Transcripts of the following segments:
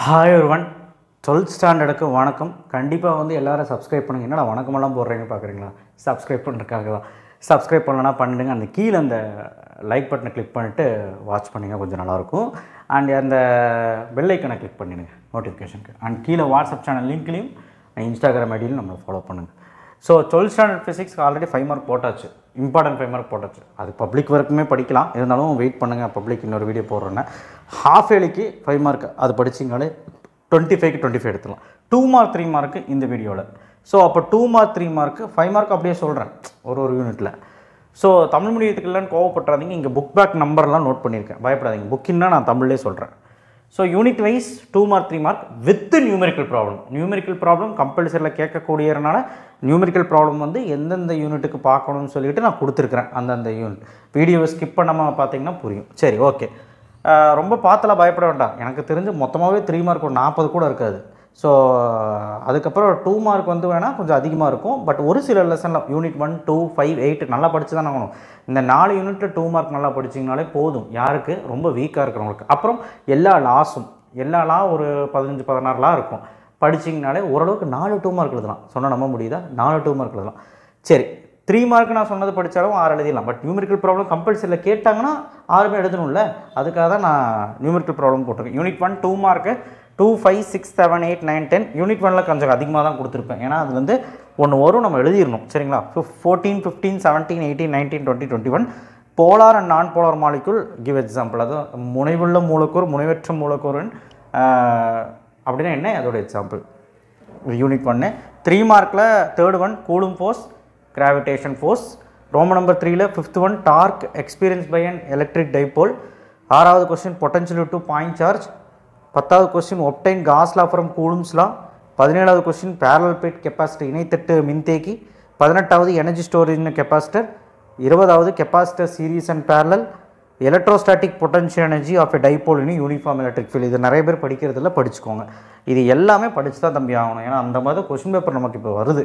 Hi ஒருவன் 12th ஸ்டாண்டர்டுக்கு வணக்கம். கண்டிப்பாக வந்து எல்லோரும் சப்ஸ்கிரைப் பண்ணுங்கள். என்னடா வணக்கமெல்லாம் போடுறீங்கன்னு பார்க்குறீங்களா? சப்ஸ்கிரைப் பண்ணுறதுக்காக தான். சப்ஸ்கிரைப் பண்ணலன்னா பண்ணிடுங்க. அந்த கீழே அந்த லைக் பட்டனை கிளிக் பண்ணிவிட்டு வாட்ச் பண்ணிங்கன்னா கொஞ்சம் நல்லாயிருக்கும். அண்ட் அந்த பெல் ஐக்கனை கிளிக் பண்ணிடுங்க நோட்டிஃபிகேஷனுக்கு. அண்ட் கீழே வாட்ஸ்அப் சேனல் லிங்க்லேயும் இன்ஸ்டாகிராம் ஐடியிலும் நம்மளை ஃபாலோ பண்ணுங்கள். ஸோ 12th ஸ்டாண்டர்ட் ஃபிசிக்ஸ்க்கு ஆல்ரெடி 5 மார்க் போட்டாச்சு. இம்பார்ட்டன்ட் 5 மார்க் போட்டாச்சு. அது பப்ளிக் வரைக்குமே படிக்கலாம். இருந்தாலும் வெயிட் பண்ணுங்கள், பப்ளிக் இன்னொரு வீடியோ போடுறேன்னு. ஹாஃப் ஏலிக்கு 5 மார்க் அது படிச்சிங்கனாலே 25க்கு 25 எடுத்துக்கலாம். 2 மார்க் 3 மார்க்கு இந்த வீடியோவில். ஸோ அப்போ 2 மார்க் 3 மார்க்கு 5 மார்க் அப்படியே சொல்கிறேன் ஒரு யூனிட்டில். ஸோ தமிழ் மீடியத்துக்கு இல்லைன்னு கோவப்பட்டுறாதீங்க. இங்கே புக் பேக் நம்பர்லாம் நோட் பண்ணியிருக்கேன், பயப்படாதீங்க. புக்கின்னா நான் தமிழ்லேயே சொல்கிறேன். So unit wise 2 mark 3 mark with numerical problem. Numerical problem கம்பல்சரியில் கேட்கக்கூடியதுனால நியூமெரிக்கல் ப்ராப்ளம் வந்து எந்தெந்த யூனிட்டுக்கு பார்க்கணும்னு சொல்லிட்டு நான் கொடுத்துருக்குறேன். அந்தந்த யூனிட் வீடியோவை ஸ்கிப் பண்ணாமல் பார்த்தீங்கன்னா புரியும். சரி, ஓகே. ரொம்ப பார்த்தலாம் பயப்பட வேண்டாம். எனக்கு தெரிஞ்சு மொத்தமாகவே 3 மார்க் ஒரு 40 கூட இருக்காது. ஸோ அதுக்கப்புறம் 2 மார்க் வந்து வேணால் கொஞ்சம் அதிகமாக இருக்கும். பட் ஒரு சில லெசனில் யூனிட் 1, 2, 5, 8 நல்லா படித்து தான் ஆகணும். இந்த 4 யூனிட்டில் 2 மார்க் நல்லா படிச்சிங்கனாலே போதும். யாருக்கு ரொம்ப வீக்காக இருக்கிறவங்களுக்கு. அப்புறம் எல்லா லா ஒரு 15, 16 லா இருக்கும். படிச்சிங்கனாலே ஓரளவுக்கு 4 2 மார்க் எழுதலாம். சொன்னால் நம்ப முடியுதா? 4 2 மார்க் எழுதலாம். சரி, 3 மார்க் நான் சொன்னது படித்தாலும் 6 எழுதிடலாம். பட் நியூமெரிக்கல் ப்ராப்ளம் கம்பல்சரியில் கேட்டாங்கன்னா 6மே எழுதணும்ல. அதுக்காக தான் நான் நியூமெரிக்கல் ப்ராப்ளம் போட்டிருக்கேன். Unit 1 2 mark 2, 5, 6, 7, 8, 9, 10. யூனிட் 1ல் கொஞ்சம் அதிகமாக தான் கொடுத்துருப்பேன். ஏன்னா அது வந்து ஒன்று வரும், நம்ம எழுதிடணும். சரிங்களா? 14, 15, 17, 18, 19, 20, 21 போலார் அண்ட் நான் போலார் மாலிகுல் கிவ் எக்ஸாம்பிள். அது முனைவுள்ள மூலக்கூறு முனைவற்ற மூலக்கூறுன்னு அப்படின்னா என்ன, அதோட எக்ஸாம்பிள். யூனிட் 1 3 மார்க்கில் third one Coulomb force gravitation force. Roman number 3ல் 5th one torque experience by an electric dipole. 6வது question potential to point charge. 10வது question obtain Gauss law from Coulomb's law. 17வது கொஸ்டின் பேரலல் பிளேட் கெப்பாசிட்டர் இணைத்தட்டு மின்தேக்கி. 18வது energy storage capacitor. 20வது capacitor series and parallel. Electrostatic potential energy of a dipole in uniform electric field. இது நிறைய பேர் படிக்கிறதுல படிச்சுக்கோங்க. இது எல்லாமே படித்து தான் தம்பி ஆகணும். ஏன்னா அந்த மாதிரி கொஸ்டின் பேப்பர் நமக்கு இப்போ வருது.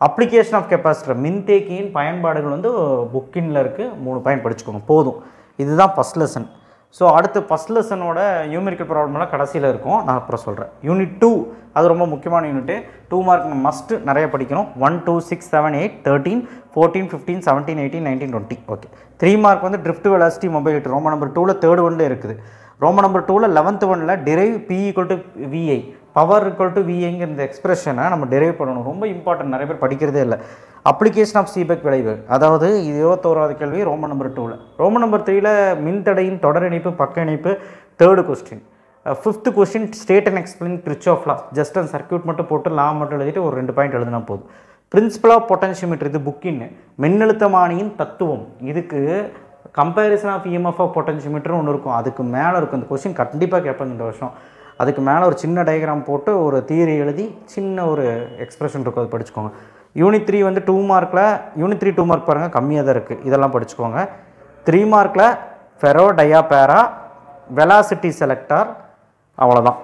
அப்ளிகேஷன் ஆஃப் கெப்பாசிட்டர் மின்தேக்கியின் பயன்பாடுகள் வந்து புக்கின்ல இருக்குது. 3 பாயிண்ட் படிச்சுக்கோங்க போதும். இதுதான் ஃபஸ்ட் லெசன். ஸோ அடுத்து ஃபஸ்ட் லெசனோட நியூமெரிக்கல் ப்ராப்ளம்லாம் கடைசியில் இருக்கும், நான் அப்புறம் சொல்கிறேன். யூனிட் 2 அது ரொம்ப முக்கியமான யூனிட்டு. 2 மார்க் மஸ்ட்டு நிறைய படிக்கணும். 1, 2, 6, 7, 8, 13, 14, 15, 17, 18, 19, 20. ஓகே. 3 மார்க் வந்து drift velocity mobility. Roman number 2ல் தேர்ட் ஒன்ல இருக்குது. ரோமன் நம்பர் 2ல் 11th ஒன்ல டிரைவ் P = VI பவர் = VIங்கிற இந்த எக்ஸ்பிரஷனை நம்ம டிரைவ் பண்ணணும். ரொம்ப இம்பார்ட்டன்ட், நிறைய பேர் படிக்கிறதே இல்லை. அப்ளிகேஷன் ஆஃப் சீபெக் விளைவு, அதாவது இது 21வது கேள்வி ரோமன் நம்பர் 2ல். ரோமன் நம்பர் 3ல் மின்தடையின் தொடர் இணைப்பு பக்க இணைப்பு 3rd question. 5th question state and explain Kirchhoff law. Just அந்த சர்க்யூட் மட்டும் போட்டு லா மட்டும் எழுதிட்டு ஒரு 2 பாயிண்ட் எழுதினா போதும். பிரின்சிபல் ஆஃப் பொட்டன்ஷியோமீட்டர், இது புக்கின்னு. மின்னழுத்தமானியின் தத்துவம், இதுக்கு comparison of EMF of potentiometer ஒன்று இருக்கும். அதுக்கு மேலே இருக்கும். இந்த கொஸ்டின் கண்டிப்பாக கேட்பாங்க இந்த வருஷம். அதுக்கு மேலே ஒரு சின்ன டயக்ராம் போட்டு ஒரு தியரி எழுதி சின்ன ஒரு எக்ஸ்பிரஷன் இருக்கும், அது படிச்சுக்கோங்க. யூனிட் 3 வந்து 2 மார்க்கில் யூனிட் 3 2 மார்க் பாருங்கள் கம்மியாக தான் இருக்குது. இதெல்லாம் படிச்சுக்கோங்க. 3 மார்க்கில் ஃபெரோ டயாபேரா வெலாசிட்டி செலக்டார், அவ்வளோதான்.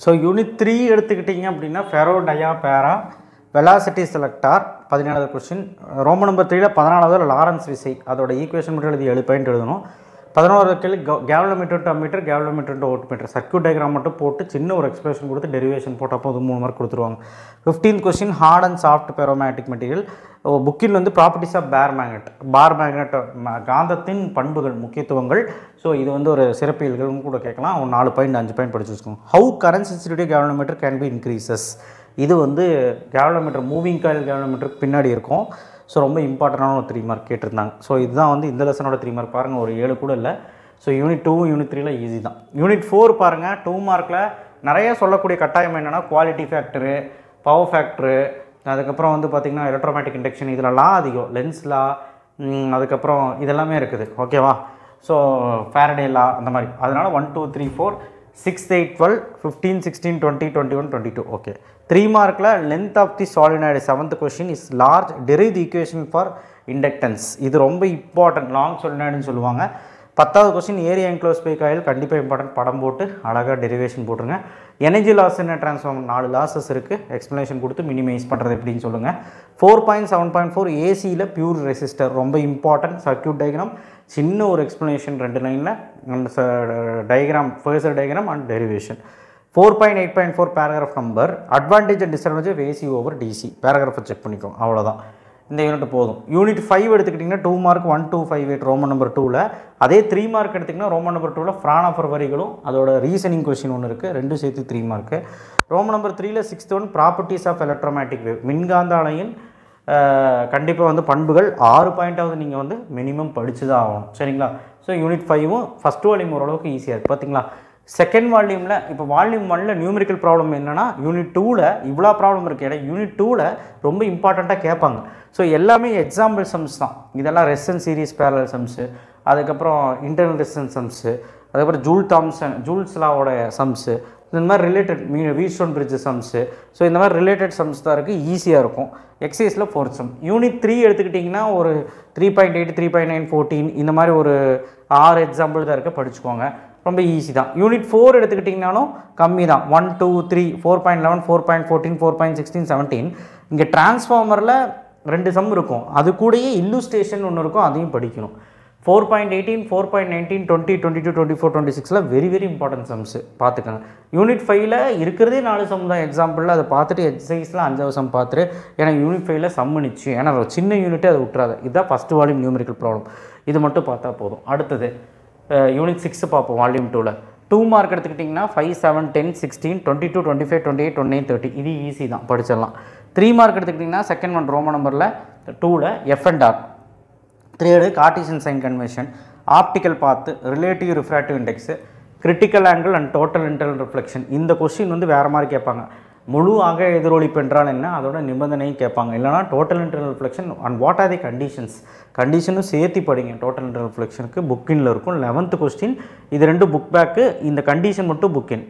ஸோ யூனிட் 3 எடுத்துக்கிட்டிங்க அப்படின்னா ஃபெரோ டயாபேரா வெலாசிட்டி செலக்டார் 17வது கொஸ்டின். ரோமன் நம்பர் 3ல் 14வது லாரன்ஸ் விசை, அதோட ஈக்குவேஷன் மட்டும் எழுதி 7 பாயிண்ட் எழுதணும். 11வது கேள்வி galvanometer to ammeter galvanometer to voltmeter. Circuit diagram மட்டும் போட்டு சின்ன ஒரு எக்ஸ்பிரஷன் கொடுத்து டெரிவேஷன் போட்டால் போதும், 3 மார்க் கொடுத்துருவாங்க. 15th question hard and soft ferromagnetic material. புக்கில் வந்து ப்ராப்பர்ட்டிஸ் ஆஃப் பார் மேக்னெட் காந்தத்தின் பண்புகள் முக்கியத்துவங்கள். ஸோ இது வந்து ஒரு சிறப்பியல்கள் கூட கேட்கலாம். ஒரு 4 பாயிண்ட் 5 பாயிண்ட் படிச்சு வச்சுக்கோங்க. How current sensitivity galvanometer can be increases. இது வந்து கேவலோமீட்டர் மூவிங் காயில் கேவலோமீட்டருக்கு பின்னாடி இருக்கும். ஸோ ரொம்ப இம்பார்ட்டண்டான ஒரு 3 மார்க் கேட்டிருந்தாங்க. ஸோ இதுதான் வந்து இந்த லெசனோட 3 மார்க் பாருங்கள், ஒரு 7 கூட இல்லை. ஸோ யூனிட் 2 யூனிட் 3ல் ஈஸி தான். யூனிட் 4 பாருங்கள். 2 மார்க்கில் நிறைய சொல்லக்கூடிய கட்டாயம் என்னென்னா குவாலிட்டி ஃபேக்டரு, பவர் ஃபேக்டரு, அதுக்கப்புறம் வந்து பார்த்திங்கன்னா எலக்ட்ரோமேட்டிக் இண்டக்ஷன், இதெல்லாம் அதிகம். லென்ஸ் லா, அதுக்கப்புறம் இதெல்லாமே இருக்குது. ஓகேவா? ஸோ ஃபேரடே லா அந்த மாதிரி. அதனால் 1, 2, 3, 4, 6, 8, 12, 15, 16, 20, 21, 22. ஓகே. 3 மார்க்கில் length of the solenoid 7th question is large derive the equation for inductance. இது ரொம்ப இம்பார்ட்டன்ட், லாங் சாலினாய்டுன்னு சொல்லுவாங்க. 10வது question area enclose by coil கண்டிப்பாக இம்பார்ட்டன்ட். படம் போட்டு அழகாக டெரிவேஷன் போட்டுருங்க. எனர்ஜி லாஸ் என்ன ட்ரான்ஸ்ஃபார்மர் 4 லாஸஸ் இருக்குது, எக்ஸ்ப்ளனேஷன் கொடுத்து மினிமைஸ் பண்ணுறது எப்படின்னு சொல்லுங்கள். 4.7.4 ஏசியில் பியூர் ரெசிஸ்டர் ரொம்ப இம்பார்ட்டன்ட். சர்க்யூட் டயக்ராம் சின்ன ஒரு எக்ஸ்ப்ளனேஷன் 2 லைனில், அந்த diagram phasor diagram and derivation. 4.8.4 paragraph number, advantage and disadvantage of AC over DC, பேராகிராஃபை செக் பண்ணிக்கோங்க, அவ்வளோதான். இந்த யூனிட் போதும். யூனிட் 5 எடுத்துக்கிட்டிங்கன்னா 2 மார்க் 1258 ரோமன் நம்பர் 2ல். அதே 3 மார்க் எடுத்திங்கன்னா ரோமன் நம்பர் 2ல் ஃப்ரான்ஹாஃபர் வரிகளும் அதோட ரீசனிங் கொஸ்டின் ஒன்று இருக்குது, ரெண்டும் சேர்த்து 3 மார்க்கு. ரோமன் நம்பர் 3ல் 6th one properties of electromagnetic wave, மின்காந்த அலையின் கண்டிப்பாக வந்து பண்புகள் 6 பாயிண்ட்டாவது நீங்கள் வந்து மினிமம் படித்து தான் ஆகணும், சரிங்களா? ஸோ யூனிட் 5ம் ஃபஸ்ட் வால்யூம் ஓரளவுக்கு ஈஸியாக இருக்குது பார்த்தீங்களா. செகண்ட் வால்யூமில் இப்போ வால்யூம் 1ல் நியூமெரிக்கல் ப்ராப்ளம் என்னென்னா, யூனிட் 2ல் இவ்வளோ ப்ராப்ளம் இருக்குது. ஏன்னா யூனிட் 2ல் ரொம்ப இம்பார்ட்டண்ட்டாக கேட்பாங்க. ஸோ எல்லாமே எக்ஸாம்பிள் சம்ஸ் தான். இதெல்லாம் ரெசிஸ்டன்ஸ் சீரிஸ் பேரலல் சம்ஸு, அதுக்கப்புறம் இன்டர்னல் ரெசிஸ்டன்ஸ் சம்ஸு, அதுக்கப்புறம் ஜூல்ஸ் லாவோட சம்ஸு, இந்த மாதிரி related Wheatstone bridge sums. So இந்த மாதிரி ரிலேட்டட் சம்ஸ் தான் இருக்குது, ஈஸியாக இருக்கும். எக்ஸசைஸில் 4th சம். யூனிட் 3 எடுத்துக்கிட்டிங்கன்னா ஒரு 3.8, 3.9, 14 இந்த மாதிரி ஒரு 6 எக்ஸாம்பிள் தான் இருக்குது, படிச்சுக்கோங்க, ரொம்ப ஈஸி தான். யூனிட் 4 எடுத்துக்கிட்டிங்கனாலும் கம்மி தான், 1, 2, 3, 4.11, 4.14, 4.16, 17. இங்கே டிரான்ஸ்ஃபார்மரில் 2 சம் இருக்கும், அது கூடயே இல்லுஸ்ட்ரேஷன் ஒன்று இருக்கும், அதையும் படிக்கணும். 4.18, 4.19, 20, 22, 24, 26ல் வெரி வெரி இம்பார்ட்டன்ட் சம்ஸு பார்த்துக்கோங்க. யூனிட் 5ல் இருக்கிறதே 4 சம் தான் எக்ஸாம்பிளில், அதை பார்த்துட்டு எக்ஸசைஸில் 5வது சம் பார்த்துட்டு. ஏன்னா யூனிட் 5ல் சம் நிச்சயம், ஏன்னா ஒரு சின்ன யூனிட்டே அதை விட்டுறாது. இதுதான் ஃபஸ்ட் வால்யூம் நியூமெரிக்கல் ப்ராப்ளம், இது மட்டும் பார்த்தா போதும். அடுத்தது யூனிட் 6 பார்ப்போம். வால்யூம் 2ல் 2 மார்க் எடுத்துக்கிட்டிங்கன்னா 5, 7, 10, 16, 22, 25, 28, 29, 30 இது ஈஸி தான், படிச்சிடலாம். 3 மார்க் எடுத்துக்கிட்டிங்கன்னா செகண்ட் ஒன் ரோமன் நம்பரில் 2ல் F and R, 3 Cartesian sign convention, optical path, relative refractive index, critical angle and total internal reflection. இந்த கொஸ்டின் வந்து வேறு மாதிரி கேட்பாங்க. முழு ஆக எதிரொலிப்பு என்றால் என்ன, அதோட நிபந்தனையும் கேட்பாங்க. இல்லைனா total internal reflection and what are the கண்டிஷனும் சேர்த்து படிங்க. டோட்டல் இன்டர்னல் ரிஃப்ளெக்ஷனுக்கு புக்கின்ல இருக்கும் 11th கொஸ்டின். இது 2 புக் பேக்கு, இந்த கண்டிஷன் மட்டும் புக்கின்.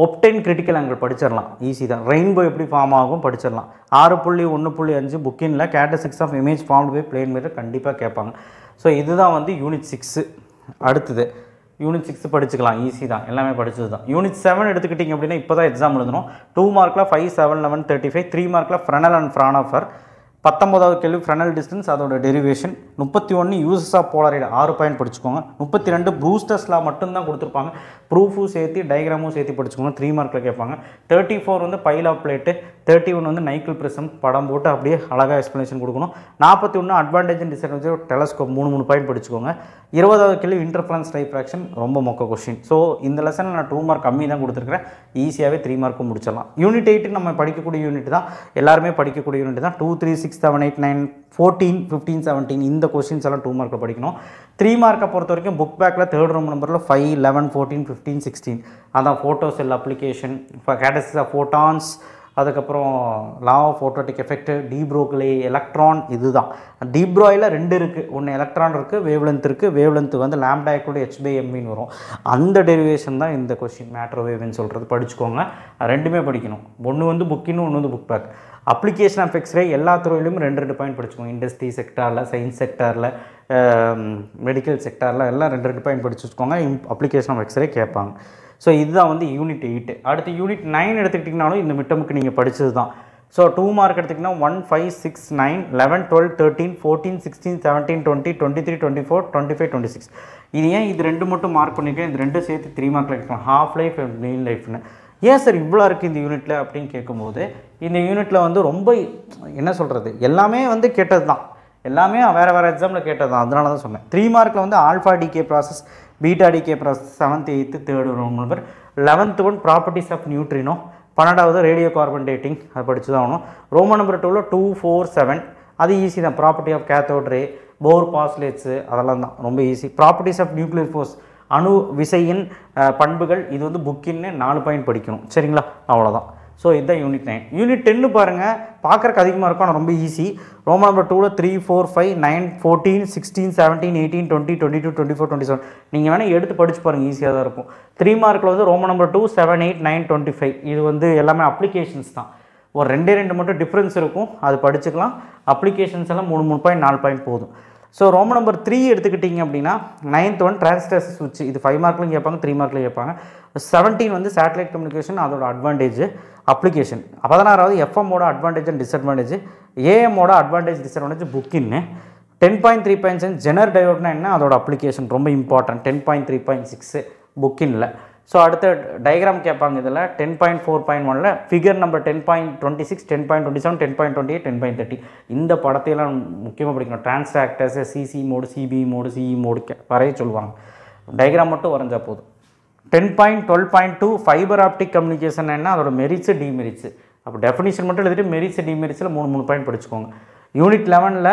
ஒப்டைன் கிரிட்டிக்கல் ஆங்கிள் படிச்சிடலாம், ஈஸி தான். ரெயின்போ எப்படி ஃபார்ம் ஆகும் படிச்சிடலாம். 6.1.5 புக்கின்ல characteristics of image formed by plane mirror கண்டிப்பாக கேட்பாங்க. ஸோ இதுதான் வந்து யூனிட் 6. அடுத்தது யூனிட் 6 படிச்சுக்கலாம், ஈஸி தான், எல்லாமே படிச்சது தான். யூனிட் 7 எடுத்துக்கிட்டிங்க அப்படின்னா இப்போ தான் எக்ஸாம் எழுதணும். 2 மார்க்கில் 5, 7, 11, 35, 3 மார்க்கில் ஃப்ரெனல் அண்ட் ஃப்ரான்ஹாஃபர். 19வது கேள்வி ஃப்ரெனல் டிஸ்டன்ஸ், அதோட derivation. 31 uses of polaroid 6 point படிச்சுக்கோங்க. 32 ப்ரூஸ்டர்ஸ் லா மட்டும்தான் கொடுத்துருப்பாங்க, ப்ரூஃபும் சேர்த்து டயக்ராமும் சேர்த்து படிச்சுக்கோங்க, 3 மார்க்கில் கேட்பாங்க. 34 வந்து பைல் ஆஃப் பிளேட்டு, 31 வந்து நைக்கிள் பிரிசம் படம் போட்டு அப்படியே அழகாக எக்ஸ்ப்ளனேஷன் கொடுக்கணும். 41 advantage and disadvantage telescope 3 point படிச்சுக்கோங்க. 20வது கேள்வி இன்டர்ஃபரன்ஸ் டைஃப்ராக்ஷன், ரொம்ப மொக்க கொஸ்டின். ஸோ இந்த லெசனில் நான் 2 மார்க் கம்மி தான் கொடுத்துருக்கிறேன், ஈஸியாகவே 3 மார்க்கும் முடிச்சிடலாம். யூனிட் 8 நம்ம படிக்கக்கூடிய யூனிட் தான், எல்லாருமே படிக்கக்கூடிய யூனிட் தான். 2, 3, 6, 7, 8, 9, 14, 15, 17 இந்த கொஸ்டின்ஸ் எல்லாம் 2 மார்க்கில் படிக்கணும். 3 மார்க்கை பொறுத்த வரைக்கும் புக் பேக்கில் 3rd ரோம் நம்பரில் 5, 11, 14, 15, 16 அதான் photo cell application, characteristics of photons, அதுக்கப்புறம் லா ஆஃப் ஃபோட்டோட்டிக் எஃபெக்ட், டீப்ரோக்லே, எலக்ட்ரான். இதுதான் டீப்ரோயில் 2 இருக்குது, ஒன்று எலக்ட்ரான் இருக்குது, வேவ்லென்த் இருக்குது. வேவ்லென்த் வந்து லாம்டா ஈக்குவல் h/mன்னு வரும், அந்த டெரிவேஷன் தான் இந்த கொஸ்டின். மேட்ரோவேவ்னு சொல்கிறது படிச்சுக்கோங்க, ரெண்டுமே படிக்கணும். ஒன்று வந்து புக்கின்னு, ஒன்று வந்து book back. Application of X-ray எல்லா துறையிலும் 2 பாயிண்ட் படிச்சுக்கோங்க. இண்டஸ்ட்ரி செக்டாரில், சயின்ஸ் செக்டாரில், மெடிக்கல் செக்டாரில் எல்லாம் 2 பாயிண்ட் படிச்சு வச்சுக்கோங்க. அப்ளிகேஷன் ஆஃப் எக்ஸ்ரே கேட்பாங்க. ஸோ இதுதான் வந்து யூனிட் 8. அடுத்து யூனிட் 9 எடுத்துக்கிட்டிங்கனாலும் இந்த மிட்டமுக்கு நீங்கள் படித்தது தான். ஸோ 2 மார்க் எடுத்துக்கிட்டிங்கன்னா 1, 5, 6, 9, 11, 12, 13, 14, 16, 17, 20, 23, 24, 25, 26 இது ஏன் இது 2 மட்டும் மார்க் பண்ணியிருக்கேன், இது 2 சேர்த்து 3 மார்க்கில் எடுக்கலாம். ஹாஃப் லைஃப் மெயின் லைஃப்னு ஏன் சார் இவ்வளோ இருக்குது இந்த யூனிட்டில் அப்படின்னு கேட்கும்போது, இந்த யூனிட்டில் வந்து ரொம்ப என்ன சொல்கிறது, எல்லாமே வந்து கேட்டது தான், எல்லாமே வேறு வேறு எக்ஸாமில் கேட்டது தான், அதனால தான் சொன்னேன். 3 மார்க்கில் வந்து alpha decay process, beta decay process 7th, 8th, 3rd Roman number. 11th one properties of neutrino. 12வது ரேடியோ கார்பன் டேட்டிங், அது படித்து தான் ஆகணும். ரோமன் நம்பர் 2ல் 2, 4, 7 அது ஈஸி தான். Property of cathode ray, Bohr postulates அதெல்லாம் தான் ரொம்ப easy. Properties of nuclear force, அணு விசையின் பண்புகள், இது வந்து புக்கின்னு 4 பாயிண்ட் படிக்கணும், சரிங்களா? அவ்வளோதான். ஸோ இதுதான் யூனிட் 9. யூனிட் 10 பாருங்கள், பார்க்குறக்கு அதிகமாக இருக்கும், ஆனால் ரொம்ப ஈஸி. ரோமன் நம்பர் 2ல் 3, 4, 5, 9, 14, 16, 17, 18, 20, 22, 24, 27 நீங்கள் வேணால் எடுத்து படித்து பாருங்கள், ஈஸியாக தான் இருக்கும். 3 மார்க்கில் வந்து ரோமன் நம்பர் 2, 7, 8, 9, 25 இது வந்து எல்லாமே அப்ளிகேஷன்ஸ் தான். ஒரு 2 மட்டும் டிஃப்ரென்ஸ் இருக்கும், அது படிச்சுக்கலாம். அப்ளிகேஷன்ஸ் எல்லாம் 3 பாயிண்ட் 4 பாயிண்ட் போதும். ஸோ ரோமன் நம்பர் 3 எடுத்துக்கிட்டிங்க அப்படின்னா 9th ஒன் டிரான்ஸ்டர் சுவிட்ச், இது 5 மார்க்லையும் கேட்பாங்க 3 மார்க்லையும் கேட்பாங்க. 17 வந்து சேட்டலைட் கம்யூனிகேஷன், அதோட அட்வான்டேஜ் அப்ளிகேஷன். 16வது எஃப்எம்மோட அட்வான்டேஜ் அண்ட் டிஸ்அட்வான்டேஜ், ஏஎம்மோட அட்வான்டேஜ் டிஸ்அட்வான்டேஜ் புக்கின்னு. 10.3.7 ஜெனர் டயோட்னா என்ன, அதோட அப்ளிகேஷன் ரொம்ப இம்பார்ட்டன்ட். 10.3.6 புக்கின்ல. ஸோ அடுத்த டயக்ராம் கேட்பாங்க. இதில் 10.4.1ல் ஃபிகர் நம்பர் 10.26, 10.27, 10.28, 10.30 இந்த படத்தையெல்லாம் முக்கியமாக படிக்கணும். Transistors, CC mode, CB mode, CE mode வரைய சொல்லுவாங்க. டயக்ராம் மட்டும் வரைஞ்சா போதும். 10.12.2 ஃபைபர் ஆப்டிக் கம்யூனிகேஷன் என்ன, அதோட மெரிட்ஸு டிமெரிட்ஸு. அப்போ டெஃபினிஷன் மட்டும் எழுதிட்டு மெரிட்ஸு டிமெரிட்ஸில் 3 பாயிண்ட் படிச்சுக்கோங்க. யூனிட் 11ல்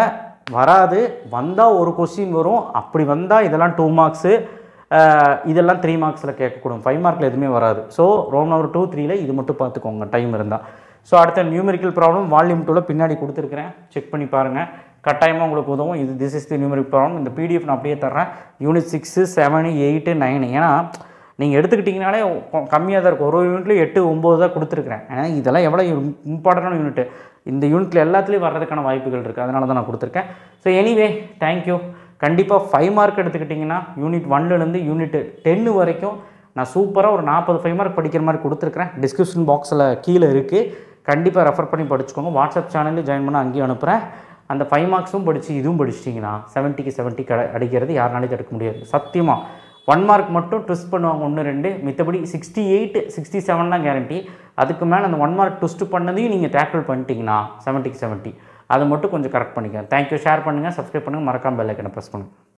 வராது, வந்தால் ஒரு கொஸ்டின் வரும். அப்படி வந்தால் இதெல்லாம் 2 மார்க்ஸு, இதெல்லாம் 3 மார்க்ஸில் கேட்கக்கூடும். 5 மார்க்கில் எதுவுமே வராது. ஸோ ரோம் நம்பர் 2, 3ல் இது மட்டும் பார்த்துக்கோங்க டைம் இருந்தால். ஸோ அடுத்த நியூமெரிக்கல் ப்ராப்ளம் வால்யூம் 2ல் பின்னாடி கொடுத்துருக்குறேன், செக் பண்ணி பாருங்கள். கட்டாயமாக உங்களுக்கு உதவும். இது this is the numerical problem. இந்த பிடிஎஃப் நான் அப்படியே தர்றேன். யூனிட் 6, 7, 8, 9. ஏன்னா நீங்கள் எடுத்துக்கிட்டிங்கனாலே கம்மியாக தான் இருக்கும். ஒரு யூனிட்லேயும் 8, 9 தான் கொடுத்துருக்குறேன். ஏன்னா இதெல்லாம் எவ்வளோ இம்பார்ட்டண்டான யூனிட்டு. இந்த யூனிட்டில் எல்லாத்துலேயும் வர்றதுக்கான வாய்ப்புகள் இருக்குது. அதனால தான் நான் கொடுத்துருக்கேன். So anyway thank you. கண்டிப்பாக 5 மார்க் எடுத்துக்கிட்டிங்கன்னா யூனிட் 1லேருந்து யூனிட் 10 வரைக்கும் நான் சூப்பராக ஒரு 40 5 மார்க் படிக்கிற மாதிரி கொடுத்துருக்குறேன். டிஸ்கிரிப்ஷன் பாக்ஸில் கீழே இருக்குது, கண்டிப்பாக ரெஃபர் பண்ணி படிச்சுக்கோங்க. வாட்ஸ்அப் சேனல்லையும் ஜாயின் பண்ண அங்கேயும் அனுப்புகிறேன். அந்த 5 மார்க்ஸும் படித்து இதுவும் படிச்சிட்டிங்கன்னா 70க்கு 70 அடிக்கிறது யாருனாலையும் தடுக்க முடியாது. சத்தியமாக 1 மார்க் மட்டும் ட்விஸ்ட் பண்ணுவாங்க 1, 2, மித்தபடி 68, 67 தான் கேரண்டி. அதுக்கு மேலே அந்த 1 மார்க் ட்விஸ்ட் பண்ணதையும் நீங்கள் டேக்கிள் பண்ணிட்டீங்கன்னா 70க்கு 70 அதை மட்டும் கொஞ்சம் கரெக்ட் பண்ணிக்கங்க. தேங்க்யூ. ஷேர் பண்ணுங்கள், சப்ஸ்கிரைப் பண்ணுங்கள், மறக்காமல் பெல் ஐக்கனை ப்ரெஸ் பண்ணுங்கள்.